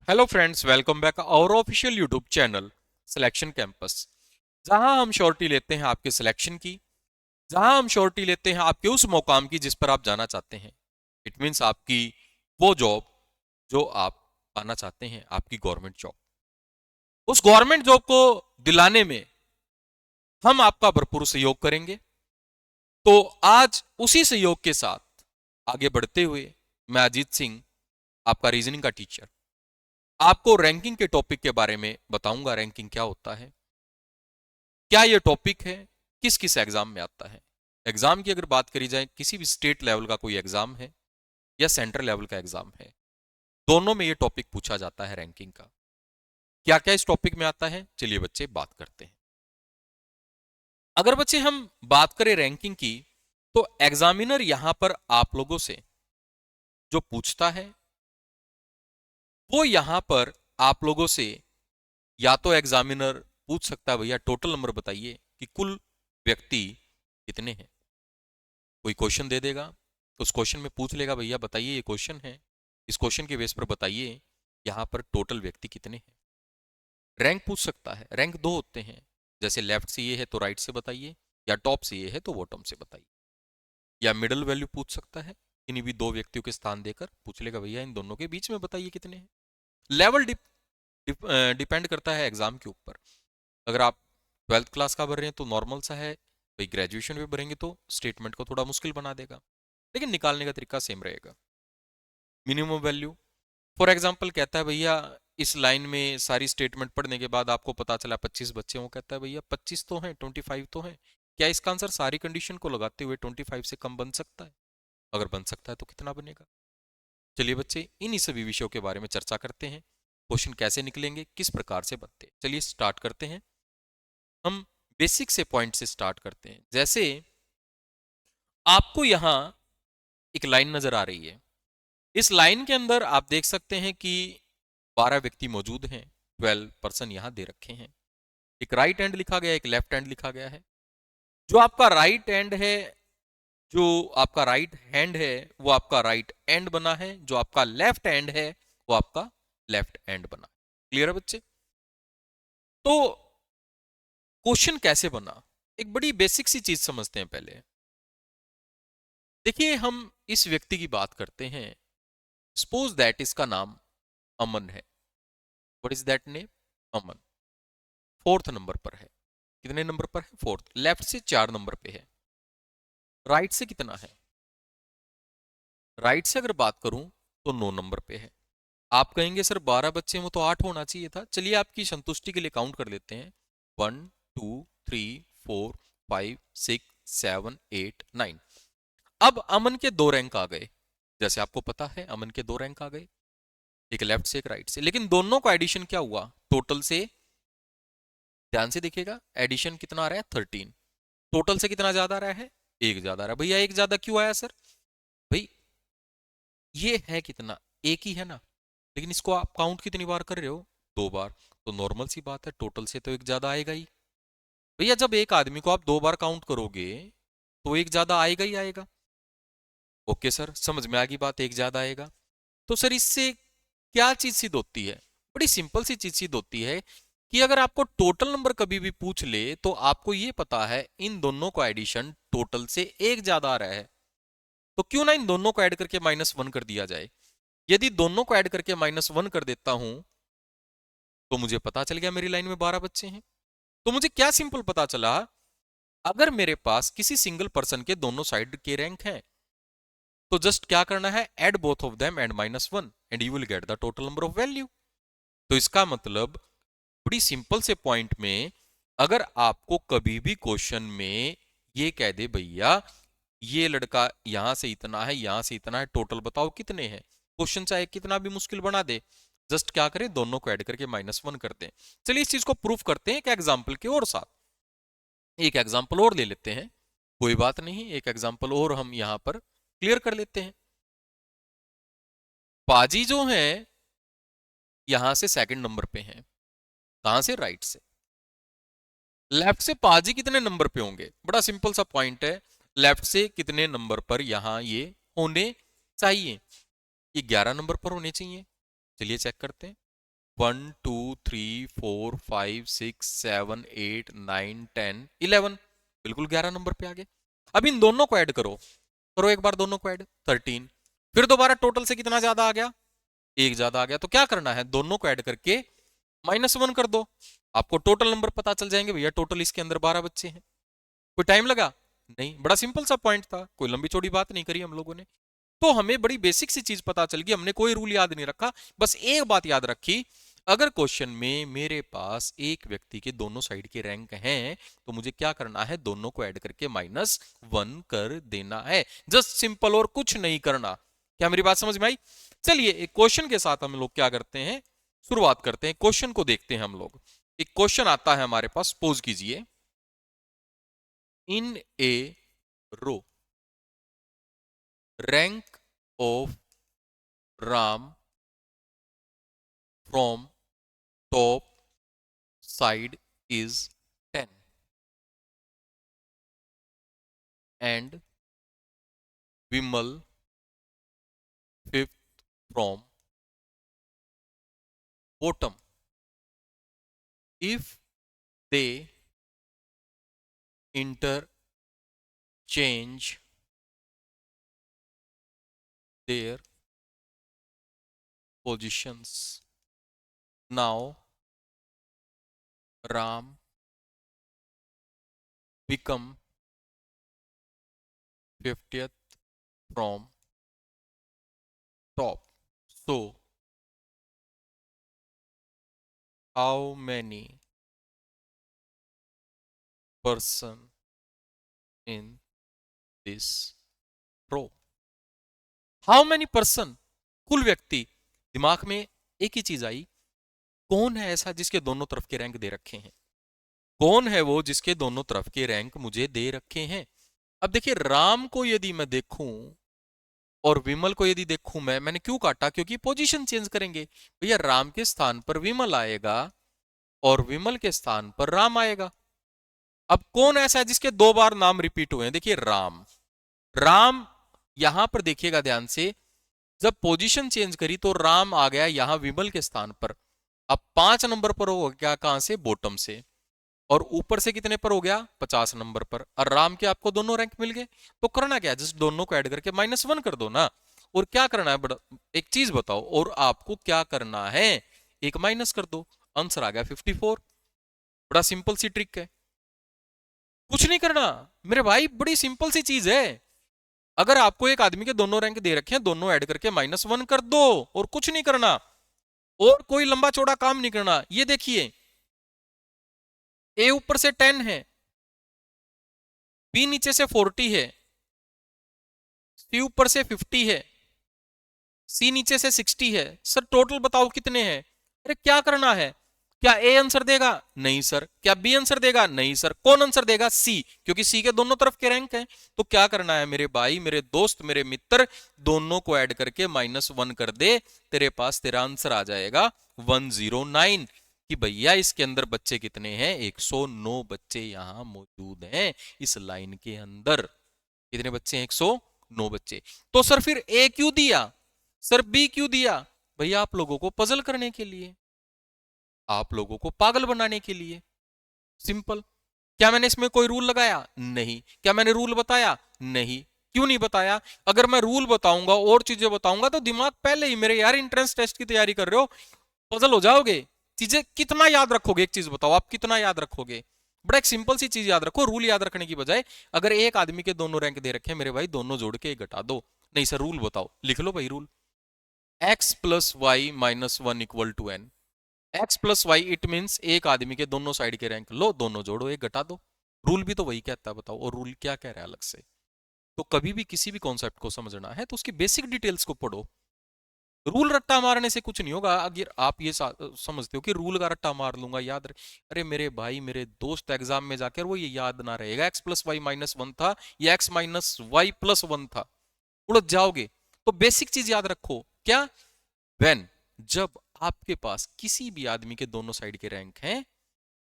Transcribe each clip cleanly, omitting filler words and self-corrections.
Hello friends, welcome back our official YouTube channel selection campus. जहां हम surety लेते हैं आपके सिलेक्शन की, जहां हम श्योरिटी लेते हैं आपके उस मुकाम की जिस पर आप जाना चाहते हैं। इट मीन्स आपकी वो जॉब जो आप पाना चाहते हैं, आपकी गवर्नमेंट जॉब। उस गवर्नमेंट जॉब को दिलाने में हम आपका भरपूर सहयोग करेंगे। तो आज उसी सहयोग के साथ आगे बढ़ते हुए मैं अजीत सिंह, आपका रीजनिंग का टीचर, आपको रैंकिंग के टॉपिक के बारे में बताऊंगा। रैंकिंग क्या होता है, क्या ये टॉपिक है, किस किस एग्जाम में आता है। एग्जाम की अगर बात करी जाए, किसी भी स्टेट लेवल का कोई एग्जाम है या सेंट्रल लेवल का एग्जाम है, दोनों में ये टॉपिक पूछा जाता है रैंकिंग का। क्या क्या इस टॉपिक में आता है, चलिए बच्चे बात करते हैं। अगर बच्चे हम बात करें रैंकिंग की, तो एग्जामिनर यहां पर आप लोगों से जो पूछता है, वो यहां पर आप लोगों से या तो एग्जामिनर पूछ सकता है, भैया टोटल नंबर बताइए कि कुल व्यक्ति कितने हैं। कोई क्वेश्चन दे देगा, उस क्वेश्चन में पूछ लेगा, भैया बताइए ये क्वेश्चन है, इस क्वेश्चन के बेस पर बताइए यहां पर टोटल व्यक्ति कितने हैं। रैंक पूछ सकता है, रैंक दो होते हैं, जैसे लेफ्ट से ये है तो राइट से बताइए, या टॉप से ये है तो बॉटम से बताइए। या मिडल वैल्यू पूछ सकता है, किन्हीं भी दो व्यक्तियों के स्थान देकर पूछ लेगा, भैया इन दोनों के बीच में बताइए कितने हैं। लेवल डिपेंड करता है एग्जाम के ऊपर। अगर आप 12th क्लास का भर रहे हैं तो नॉर्मल सा है, भाई ग्रेजुएशन में भरेंगे तो स्टेटमेंट को थोड़ा मुश्किल बना देगा, लेकिन निकालने का तरीका सेम रहेगा। मिनिमम वैल्यू, फॉर एग्जांपल कहता है, भैया इस लाइन में सारी स्टेटमेंट पढ़ने के बाद आपको पता चला 25 बच्चे हों, कहता है भैया 25 तो हैं, 25 तो हैं, क्या इसका आंसर सारी कंडीशन को लगाते हुए 25 से कम बन सकता है? अगर बन सकता है तो कितना बनेगा? चलिए बच्चे, इन्हीं सभी विषयों के बारे में चर्चा करते हैं। क्वेश्चन कैसे निकलेंगे, किस प्रकार से बनते हैं, चलिए स्टार्ट करते हैं। हम बेसिक से पॉइंट से स्टार्ट करते हैं। जैसे आपको यहां एक लाइन नजर आ रही है, इस लाइन के अंदर आप देख सकते हैं कि 12 व्यक्ति मौजूद हैं, 12 पर्सन यहां दे रखे हैं। एक राइट हैंड लिखा गया, एक लेफ्ट हैंड लिखा गया है। जो आपका राइट हैंड है, जो आपका राइट हैंड है वो आपका राइट एंड बना है, जो आपका लेफ्ट हैंड है वो आपका लेफ्ट हैंड बना। क्लियर है बच्चे? तो क्वेश्चन कैसे बना, एक बड़ी बेसिक सी चीज समझते हैं पहले। देखिए, हम इस व्यक्ति की बात करते हैं, सपोज दैट इसका नाम अमन है। What is that name? Aman. Fourth number पर है। कितने नंबर पर है? फोर्थ। लेफ्ट से 4 नंबर पे है। राइट से कितना है? राइट से अगर बात करूं तो 9 नंबर पे है। आप कहेंगे सर 12 बच्चे में तो 8 होना चाहिए था। चलिए आपकी संतुष्टि के लिए काउंट कर लेते हैं, 1 2 3 4 5 6 7 8 9। अब अमन के दो रैंक आ गए। जैसे आपको पता है अमन के दो रैंक आ गए, एक लेफ्ट से एक राइट से, लेकिन दोनों का एडिशन क्या हुआ टोटल से? ध्यान से देखिएगा, एडिशन कितना आ रहा है? 13। टोटल से कितना ज्यादा आ रहा है? एक ज्यादा आ रहा है। भैया एक ज्यादा क्यों आया सर? भाई ये है कितना? एक ही है ना, लेकिन इसको आप काउंट कितनी बार कर रहे हो? दो बार। तो नॉर्मल सी बात है, टोटल से तो एक ज्यादा आएगा ही। भैया जब एक आदमी को आप दो बार काउंट करोगे तो एक ज्यादा आएगा ही आएगा। ओके सर, समझ में आ गई बात, एक ज्यादा आएगा। तो सर इससे क्या चीज सिद्ध होती है? बड़ी सिंपल सी चीज सिद्ध होती है कि अगर आपको टोटल नंबर कभी भी पूछ ले तो आपको ये पता है इन दोनों का एडिशन टोटल से एक ज्यादा आ रहा है, तो क्यों ना इन दोनों को ऐड करके -1 कर दिया जाए। यदि दोनों को ऐड करके -1 कर देता हूं तो मुझे पता चल गया मेरी लाइन में 12 बच्चे हैं। तो मुझे क्या सिंपल पता चला, अगर मेरे पास किसी सिंगल पर्सन के दोनों साइड के रैंक हैं तो जस्ट क्या करना है, add both of them and -1 and you will get the total number of value. तो इसका मतलब बड़ी सिंपल से पॉइंट में, अगर आपको कभी भी क्वेश्चन में ये कह दे, भैया ये लड़का यहां से इतना है, यहां से इतना है, टोटल बताओ कितने हैं, क्वेश्चन चाहे कितना भी मुश्किल बना दे, जस्ट क्या करें, दोनों को ऐड करके -1 करते हैं। चलिए इस चीज को प्रूफ करते हैं एक एग्जाम्पल के और साथ। एक एग्जाम्पल और ले लेते हैं, कोई बात नहीं, एक एग्जाम्पल और हम यहां पर क्लियर कर लेते हैं। पाजी जो है यहां से सेकंड नंबर पे हैं। कहां से? राइट से। लेफ्ट से पाजी कितने नंबर पे होंगे? बड़ा सिंपल सा पॉइंट है, लेफ्ट से कितने नंबर पर यहां ये होने चाहिए? ये 11 नंबर पर होने चाहिए। चलिए चेक करते हैं। 1 2 3 4 5 6 7 8 9 10 11, बिल्कुल 11 नंबर पे आ गए। अब इन दोनों को ऐड करो, करो एक बार दोनों को ऐड, 13। फिर दोबारा टोटल से कितना ज्यादा आ गया, एक ज्यादा आ गया। तो क्या करना है, दोनों को ऐड करके -1 कर दो, आपको टोटल नंबर पता चल जाएंगे। भैया टोटल इसके अंदर 12 बच्चे हैं। कोई टाइम लगा नहीं, बड़ा सिंपल सा पॉइंट था, कोई लंबी चौड़ी बात नहीं करी हम लोगों ने। तो हमें बड़ी बेसिक सी चीज पता चल गई, हमने कोई रूल याद नहीं रखा, बस एक बात याद रखी, अगर क्वेश्चन में मेरे पास एक व्यक्ति के दोनों साइड के रैंक हैं तो मुझे क्या करना है, दोनों को ऐड करके -1 कर देना है। जस्ट सिंपल, और कुछ नहीं करना। क्या मेरी बात समझ में आई? चलिए एक क्वेश्चन के साथ हम लोग क्या करते हैं, शुरुआत करते हैं, क्वेश्चन को देखते हैं हम लोग। एक क्वेश्चन आता है हमारे पास, पोज कीजिए। इन ए रो rank of Ram from top side is 10 and Vimal fifth from bottom. If they interchange their positions, now Ram become 50th from top. So how many person in this row? How many person, कुल व्यक्ति। दिमाग में एक ही चीज आई, कौन है ऐसा जिसके दोनों तरफ के रैंक दे रखे हैं, कौन है वो जिसके दोनों तरफ के रैंक मुझे दे रखे हैं। अब देखिए राम को यदि मैं देखूं और विमल को यदि देखूं, मैंने क्यों काटा, क्योंकि पोजीशन चेंज करेंगे। भैया राम के स्थान पर विमल आएगा और विमल के स्थान पर राम आएगा। अब कौन ऐसा है जिसके 2 बार नाम रिपीट हुए हैं, देखिए राम, राम यहां पर देखिएगा ध्यान से, जब पोजीशन चेंज करी तो राम आ गया यहां विमल के स्थान पर। अब 5 नंबर पर हो गया कहां से, बॉटम से, और ऊपर से कितने पर हो गया, 50 नंबर पर। और राम के आपको दोनों रैंक मिल गए, तो करना क्या है, जस्ट दोनों को ऐड करके -1 कर दो ना। और क्या करना है, बड़ा एक चीज बताओ, और आपको क्या करना है, एक माइनस कर दो, आंसर आ गया 54। बड़ा सिंपल सी ट्रिक है, कुछ नहीं करना मेरे भाई, बड़ी सिंपल सी चीज है। अगर आपको एक आदमी के दोनों रैंक दे रखे हैं, दोनों ऐड करके -1 कर दो, और कुछ नहीं करना, और कोई लंबा चौड़ा काम नहीं करना। ये देखिए ए ऊपर से 10 है, बी नीचे से 40 है, सी ऊपर से 50 है, सी नीचे से 60 है। सर टोटल बताओ कितने हैं। अरे क्या करना है, क्या ए आंसर देगा, नहीं सर। क्या बी आंसर देगा, नहीं सर। कौन आंसर देगा, सी, क्योंकि सी के दोनों तरफ के रैंक हैं। तो क्या करना है मेरे भाई, मेरे दोस्त, मेरे मित्र, दोनों को ऐड करके -1 कर दे, तेरे पास तेरा आंसर आ जाएगा 109। कि भैया इसके अंदर बच्चे कितने हैं, 109 बच्चे यहां मौजूद हैं इस लाइन के अंदर। कितने बच्चे हैं, 109 बच्चे। तो सर फिर ए क्यों दिया, सर बी क्यों दिया, भैया आप लोगों को पजल करने के लिए, आप लोगों को पागल बनाने के लिए, सिंपल। क्या मैंने इसमें कोई रूल लगाया, नहीं। क्या मैंने रूल बताया, नहीं। क्यों नहीं बताया, अगर मैं रूल बताऊंगा और चीजें बताऊंगा तो दिमाग पहले ही मेरे, यार एंट्रेंस टेस्ट की तैयारी कर रहे हो, पजल हो जाओगे। चीजें कितना याद रखोगे, एक चीज बताओ आप कितना याद रखोगे। बड़ा एक सिंपल सी चीज याद रखो, रूल याद रखने की बजाय। अगर एक आदमी के दोनों रैंक दे रखे मेरे भाई, दोनों जोड़ के घटा दो। नहीं सर रूल बताओ, लिख लो भाई rule, x + y - 1 = n। x + y it means एक आदमी के दोनों साइड के रैंक लो, दोनों जोड़ो, एक घटा दो। रूल भी तो वही कहता है, बताओ। और रूल क्या कह रहा है अलग से। तो कभी भी किसी भी कॉन्सेप्ट को समझना है तो उसकी बेसिक डिटेल्स को पढ़ो। रूल रट्टा मारने से कुछ नहीं होगा। अगर आप ये समझते हो कि रूल का रट्टा मार लूंगा याद अरे मेरे भाई, मेरे दोस्त, एग्जाम में जाकर वो ये याद ना रहेगा x + y - 1 था या x - y + 1 था, उलझ जाओगे। तो बेसिक चीज याद रखो, क्या, व्हेन, जब आपके पास किसी भी आदमी के दोनों साइड के रैंक हैं,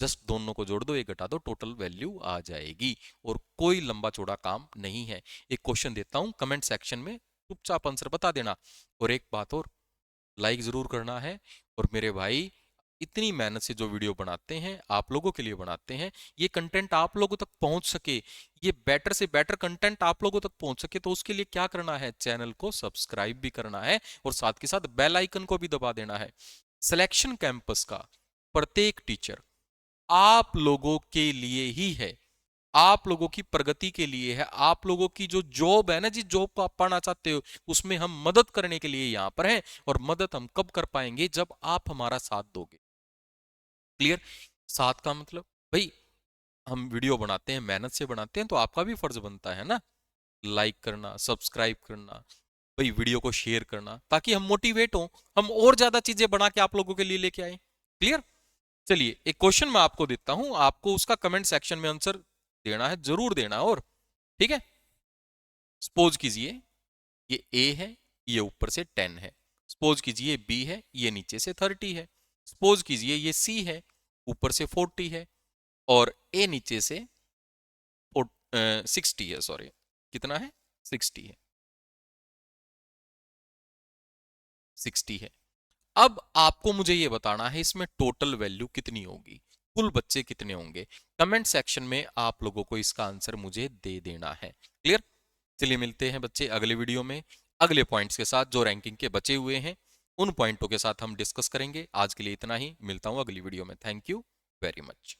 जस्ट दोनों को जोड़ दो, एक घटा दो, टोटल वैल्यू आ जाएगी। और कोई लंबा चौड़ा काम नहीं है। एक क्वेश्चन देता हूं, कमेंट सेक्शन में चुपचाप आंसर बता देना। और एक बात और, लाइक जरूर करना है। और मेरे भाई इतनी मेहनत से जो वीडियो बनाते हैं आप लोगों के लिए बनाते हैं, ये कंटेंट आप लोगों तक पहुंच सके, ये बेटर से बेटर कंटेंट आप लोगों तक पहुंच सके, तो उसके लिए क्या करना है, चैनल को सब्सक्राइब भी करना है और साथ के साथ बेल आइकन को भी दबा देना है। सिलेक्शन कैंपस का प्रत्येक टीचर आप लोगों के लिए ही है, आप लोगों की प्रगति के लिए है, आप लोगों की जो जॉब है ना, जिस जॉब को आप पाना चाहते हो उसमें हम मदद करने के लिए यहां पर हैं। और मदद हम कब कर पाएंगे, जब आप हमारा साथ दोगे। क्लियर? साथ का मतलब भाई, हम वीडियो बनाते हैं, मेहनत से बनाते हैं, तो आपका भी फर्ज बनता है ना लाइक करना, सब्सक्राइब करना, भाई वीडियो को शेयर करना, ताकि हम मोटिवेट हों, हम और ज्यादा चीजें बना के आप लोगों के लिए लेके आए। क्लियर? चलिए एक क्वेश्चन मैं आपको देता हूं, आपको उसका कमेंट सेक्शन में आंसर देना है, जरूर देना। और ठीक है, सपोज कीजिए ये ए है, ये ऊपर से 10 है। सपोज कीजिए बी है, ये नीचे से 30 है। सपोज कीजिए ये सी है, ऊपर से 40 है, और ए नीचे से 60 है, सॉरी कितना है, 60 है, 60 है। अब आपको मुझे ये बताना है इसमें टोटल वैल्यू कितनी होगी, कुल बच्चे कितने होंगे। कमेंट सेक्शन में आप लोगों को इसका आंसर मुझे दे देना है। क्लियर? चलिए मिलते हैं बच्चे अगले वीडियो में, अगले पॉइंट्स के साथ जो रैंकिंग के बचे हुए हैं, उन पॉइंटों के साथ हम डिस्कस करेंगे। आज के लिए इतना ही, मिलता हूं अगली वीडियो में। Thank you very much.